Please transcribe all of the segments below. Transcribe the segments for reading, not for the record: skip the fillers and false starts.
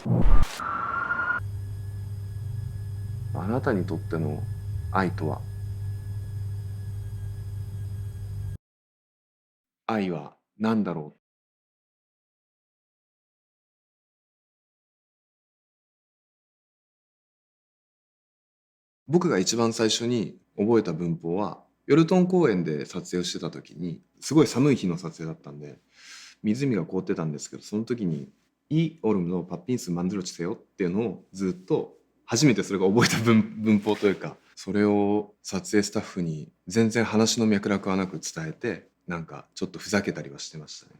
あなたにとっての愛とは？愛は何だろう？僕が一番最初に覚えた文法は、ヨルトン公園で撮影をしてた時に、すごい寒い日の撮影だったんで、湖が凍ってたんですけど、その時に「イ・オルムのパッピンス・マンドロチセヨ」っていうのをずっと、初めてそれが覚えた文法というか、それを撮影スタッフに全然話の脈絡はなく伝えて、なんかちょっとふざけたりはしてましたね。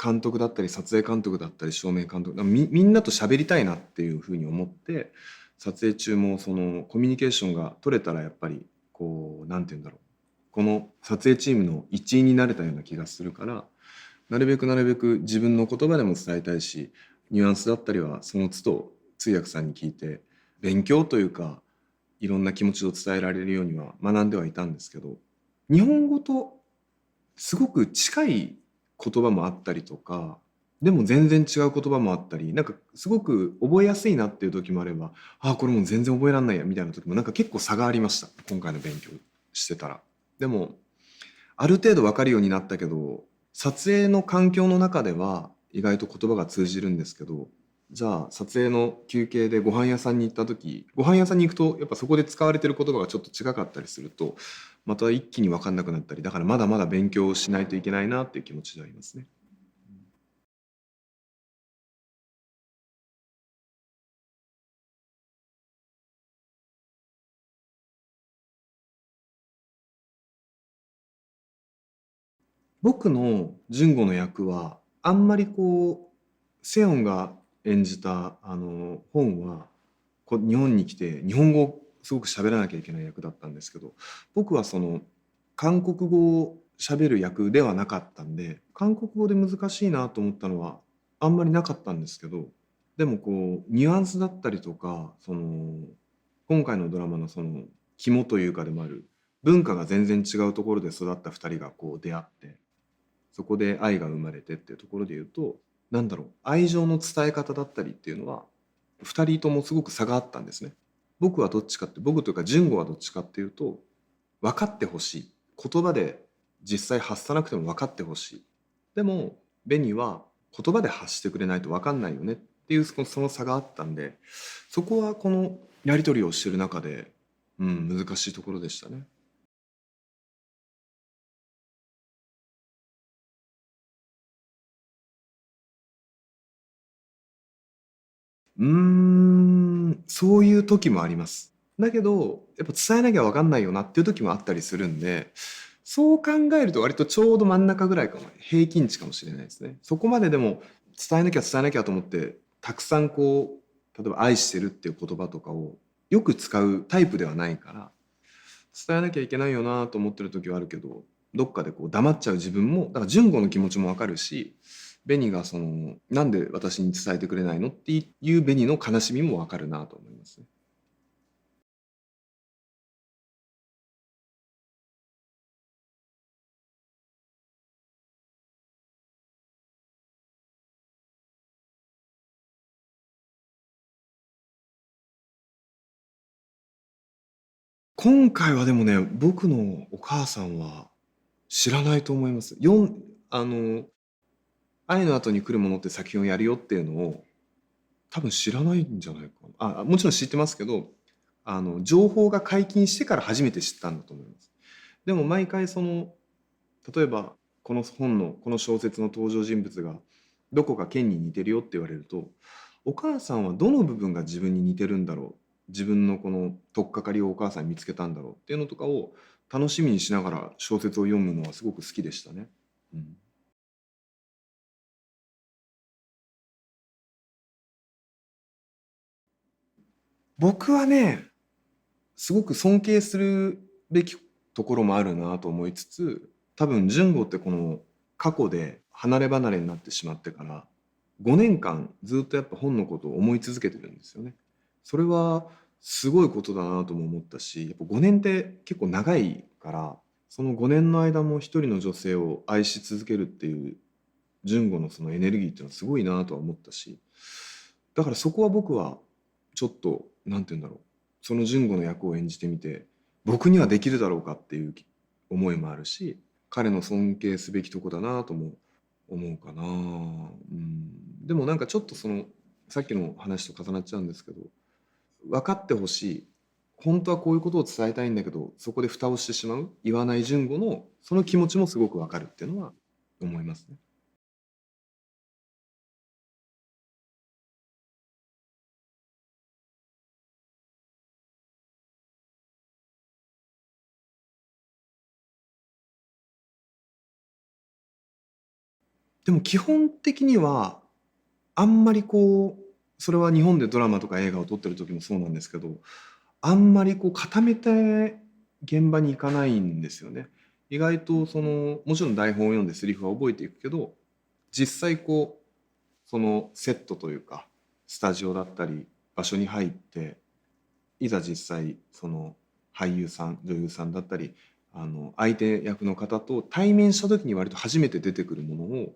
監督だったり撮影監督だったり照明監督、みんなと喋りたいなっていうふうに思って、撮影中もそのコミュニケーションが取れたら、やっぱりこうなんて言うんだろう、この撮影チームの一員になれたような気がするから、なるべく自分の言葉でも伝えたいし、ニュアンスだったりはその都度通訳さんに聞いて、勉強というか、いろんな気持ちを伝えられるようには学んではいたんですけど、日本語とすごく近い言葉もあったりとか、でも全然違う言葉もあったり、なんかすごく覚えやすいなっていう時もあれば、ああ、これもう全然覚えらんないやみたいな時もなんか結構差がありました。今回の勉強してたら。でも、ある程度わかるようになったけど、撮影の環境の中では意外と言葉が通じるんですけど、じゃあ撮影の休憩でご飯屋さんに行った時、ご飯屋さんに行くとやっぱそこで使われてる言葉がちょっと違かったりすると、また一気に分かんなくなったり、だからまだまだ勉強しないといけないなっていう気持ちでありますね。僕の純吾の役はあんまりこう、セヨンが演じた本は日本に来て日本語をすごく喋らなきゃいけない役だったんですけど、僕はその韓国語を喋る役ではなかったんで、韓国語で難しいなと思ったのはあんまりなかったんですけど、でもこうニュアンスだったりとか、その今回のドラマのその肝というかでもある、文化が全然違うところで育った2人がこう出会って、そこで愛が生まれてっていうところで言うと、なんだろう、愛情の伝え方だったりっていうのは2人ともすごく差があったんですね。僕はどっちかって、僕というか純吾はどっちかっていうと、分かってほしい、言葉で実際発さなくても分かってほしい、でもベニは言葉で発してくれないと分かんないよねっていうその差があったんで、そこはこのやり取りをしてる中で、難しいところでしたね。そういう時もあります。だけど、やっぱ伝えなきゃ分かんないよなっていう時もあったりするんで、そう考えると割とちょうど真ん中ぐらいかも、平均値かもしれないですね。そこまででも伝えなきゃと思って、たくさんこう、例えば愛してるっていう言葉とかをよく使うタイプではないから、伝えなきゃいけないよなと思ってる時はあるけど、どっかでこう黙っちゃう自分も、だから純子の気持ちもわかるし、ベニがその、なんで私に伝えてくれないのっていうベニの悲しみもわかるなと思いますね。今回はでもね、僕のお母さんは知らないと思います。あの、愛の後に来るものって作品をやるよっていうのを多分知らないんじゃないかな。もちろん知ってますけど、情報が解禁してから初めて知ったんだと思います。でも毎回その、例えばこの本のこの小説の登場人物がどこかケンに似てるよって言われると、お母さんはどの部分が自分に似てるんだろう、自分のこの取っかかりをお母さんに見つけたんだろうっていうのとかを楽しみにしながら小説を読むのはすごく好きでしたね。うん、僕はね、すごく尊敬するべきところもあるなと思いつつ、多分純子ってこの過去で離れ離れになってしまってから5年間ずっとやっぱ本のことを思い続けてるんですよね。それはすごいことだなとも思ったし、やっぱ5年って結構長いから、その5年の間も一人の女性を愛し続けるっていう純子のそのエネルギーっていうのはすごいなとは思ったし、だからそこは僕はちょっとなんて言うんだろう、その純子の役を演じてみて僕にはできるだろうかっていう思いもあるし、彼の尊敬すべきとこだなとも思うかな。うん、でもなんかちょっとそのさっきの話と重なっちゃうんですけど、分かってほしい、本当はこういうことを伝えたいんだけどそこで蓋をしてしまう言わない純子のその気持ちもすごく分かるっていうのは思いますね。でも基本的にはあんまりこうそれは日本でドラマとか映画を撮ってる時もそうなんですけど、あんまりこう固めて現場に行かないんですよね。意外とそのもちろん台本を読んでセリフは覚えていくけど、実際こうそのセットというかスタジオだったり場所に入っていざ実際その俳優さん女優さんだったり相手役の方と対面した時に割と初めて出てくるものを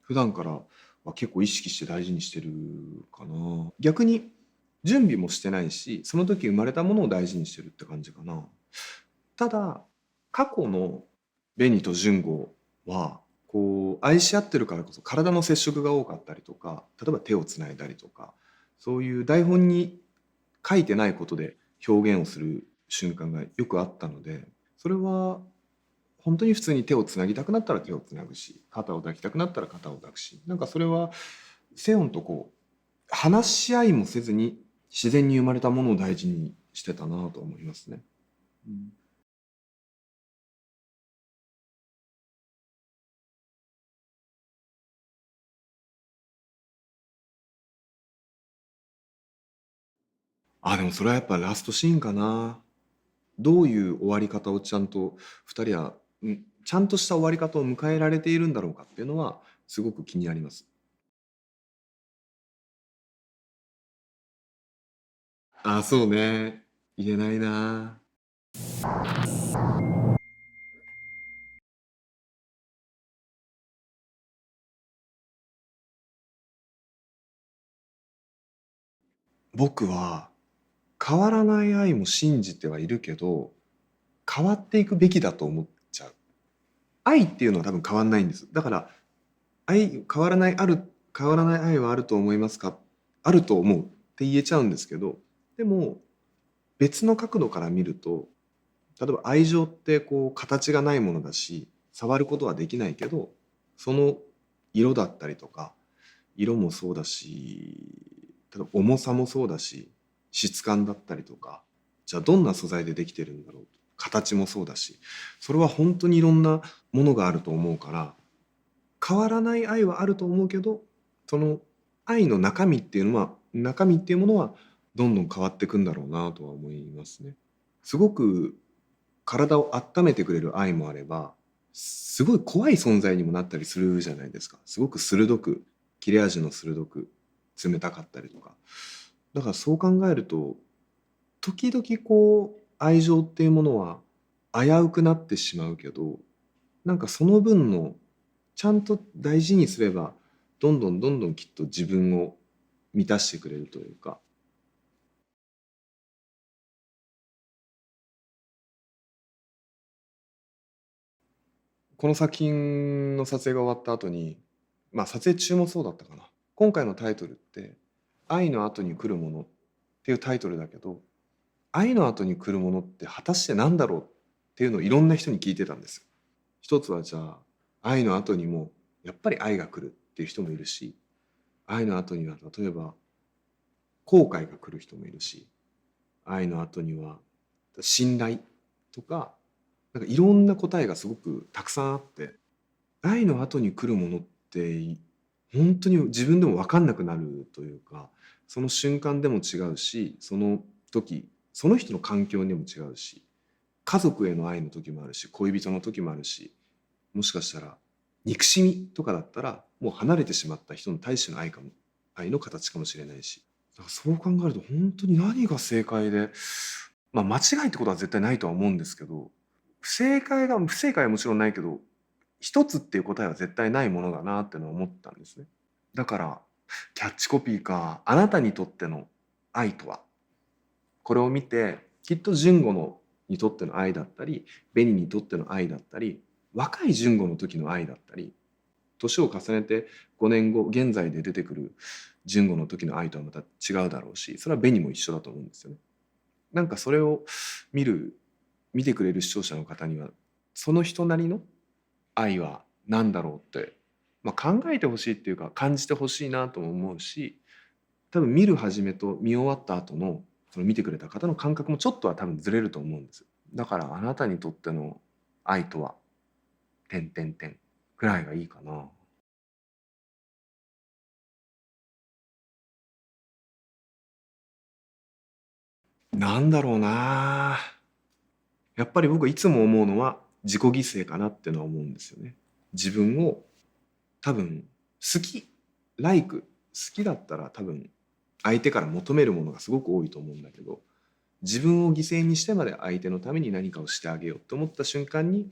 普段からは結構意識して大事にしてるかな。逆に準備もしてないしその時生まれたものを大事にしてるって感じかな。ただ過去の紅と純子はこう愛し合ってるからこそ体の接触が多かったりとか、例えば手をつないだりとか、そういう台本に書いてないことで表現をする瞬間がよくあったので、それは本当に普通に手をつなぎたくなったら手をつなぐし、肩を抱きたくなったら肩を抱くし、なんかそれはセヨンとこう話し合いもせずに自然に生まれたものを大事にしてたなと思いますね。うん、でもそれはやっぱラストシーンかな。どういう終わり方をちゃんと2人は、ちゃんとした終わり方を迎えられているんだろうかっていうのはすごく気になります。そうね。言えないな。僕は変わらない愛も信じてはいるけど、変わっていくべきだと思っちゃう。愛っていうのは多分変わんないんです。だから変わらない変わらない愛はあると思いますか、あると思うって言えちゃうんですけど、でも別の角度から見ると、例えば愛情ってこう形がないものだし触ることはできないけど、その色だったりとか、色もそうだし、例えば重さもそうだし、質感だったりとか、じゃあどんな素材でできてるんだろう、形もそうだし、それは本当にいろんなものがあると思うから、変わらない愛はあると思うけど、その愛の中身っていうものはどんどん変わっていくんだろうなとは思いますね。すごく体を温めてくれる愛もあれば、すごい怖い存在にもなったりするじゃないですか。すごく鋭く、切れ味の鋭く、冷たかったりとか。だからそう考えると、時々こう、愛情っていうものは危うくなってしまうけど、なんかその分の、ちゃんと大事にすれば、どんどんどんどんきっと自分を満たしてくれるというか、この作品の撮影が終わった後に、撮影中もそうだったかな。今回のタイトルって「愛の後に来るもの」っていうタイトルだけど、愛の後に来るものって果たして何だろうっていうのをいろんな人に聞いてたんですよ。一つはじゃあ愛の後にもやっぱり愛が来るっていう人もいるし、愛の後には例えば後悔が来る人もいるし、愛の後には信頼とか、なんかいろんな答えがすごくたくさんあって、愛の後に来るものって本当に自分でも分かんなくなるというか、その瞬間でも違うし、その時その人の環境にも違うし、家族への愛の時もあるし、恋人の時もあるし、もしかしたら憎しみとかだったらもう離れてしまった人に対しての愛の形かもしれないし、だからそう考えると本当に何が正解で、間違いってことは絶対ないとは思うんですけど、不正解はもちろんないけど、一つっていう答えは絶対ないものだなってのは思ったんですね。だからキャッチコピーか。あなたにとっての愛とは。これを見て、きっと純子のにとっての愛だったり、紅にとっての愛だったり、若い純子の時の愛だったり、年を重ねて5年後、現在で出てくる純子の時の愛とはまた違うだろうし、それは紅も一緒だと思うんですよね。なんかそれを見てくれる視聴者の方には、その人なりの愛は何だろうって、まあ、考えてほしいっていうか感じてほしいなとも思うし、多分見る始めと見終わった後のその見てくれた方の感覚もちょっとは多分ずれると思うんです。だからあなたにとっての愛とは点点点くらいがいいかな。なんだろうな。やっぱり僕いつも思うのは自己犠牲かなってのは思うんですよね。自分を多分好き、好きだったら多分相手から求めるものがすごく多いと思うんだけど、自分を犠牲にしてまで相手のために何かをしてあげようと思った瞬間に、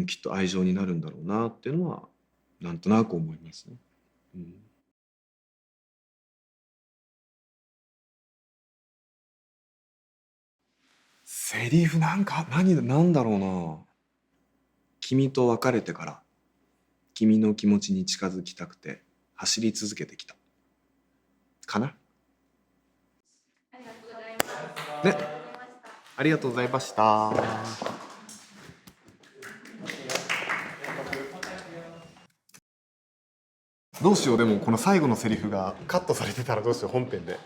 きっと愛情になるんだろうなっていうのはなんとなく思いますね。うん、セリフなんかなんだろうな。君と別れてから君の気持ちに近づきたくて走り続けてきたかな。ね、ありがとうございました。どうしよう、でもこの最後のセリフがカットされてたらどうしよう、本編で。